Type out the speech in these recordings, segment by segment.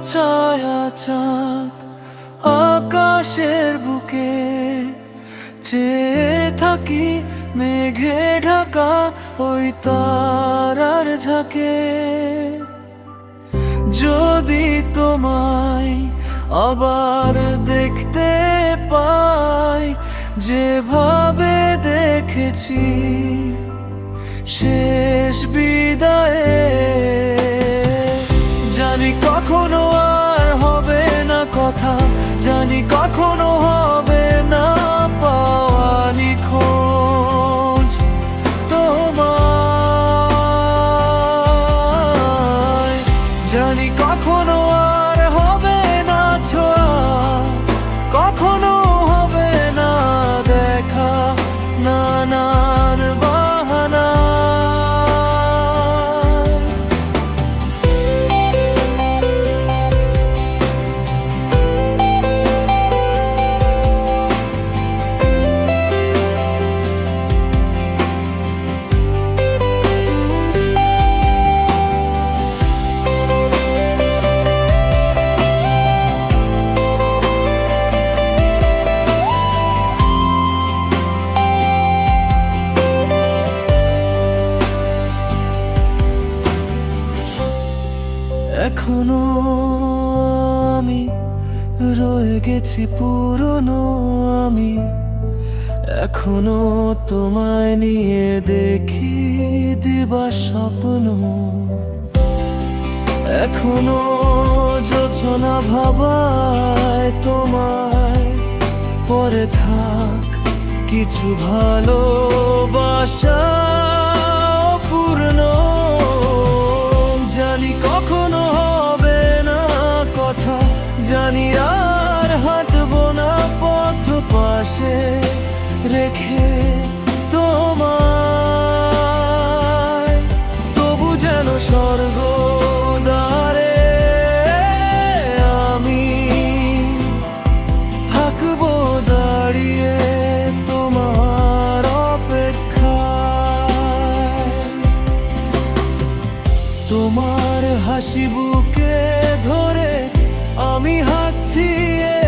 ছায়া চাঁদ আকাশের বুকে চেয়ে থাকি মেঘে ঢাকা ওই তারার ঝাঁকে। যদি তোমায় আবার দেখতে পাই যেভাবে দেখেছি শেষ বিদায়ে, জানি কখনো আর হবে না কথা, জানি কখনো হবে না পাওয়া নিখোঁজ তোমায়, জানি কখনো আর হবে না ছোঁয়া, কখনো হবে না দেখা নানার বাহানা। এখনো আমি রয়ে গেছি পুরনো আমি, এখনো তোমায় নিয়ে দেখি দিবা স্বপ্ন, এখনো যোচনা ভাবায় তোমায় পরে থাক কিছু ভালোবাসা পূর্ণ। জানি কখনো হবে না কথা, জানি আর হাঁটবো না পথ পাশে রেখে তোমায়, তবু যেন স্বর্গ দ্বারে আমি থাকবো দাঁড়িয়ে তোমার অপেক্ষায়। তোমার হাসি বুকে ধরে আমি হাঁটছি এ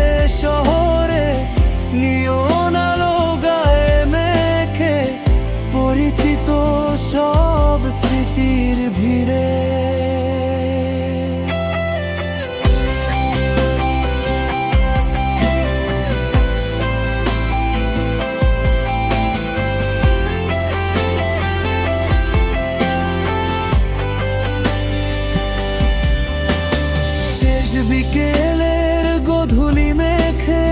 শহরে, নিয়ন আলো গায়ে মেখে পরিচিত সব স্মৃতির ভিড়ে। বিকেলের গধূলি মেখে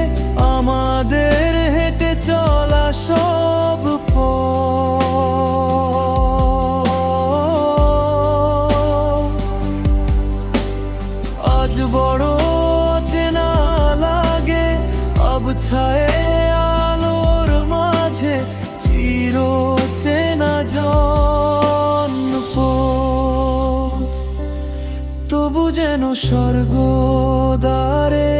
আমাদের হেঁটে চলা সব পথ আজ বড় চেনা লাগে, আবছায়ে আলোর মাঝে চির চেনা জনপথ, তবু যেন স্বর্গ দ্বারে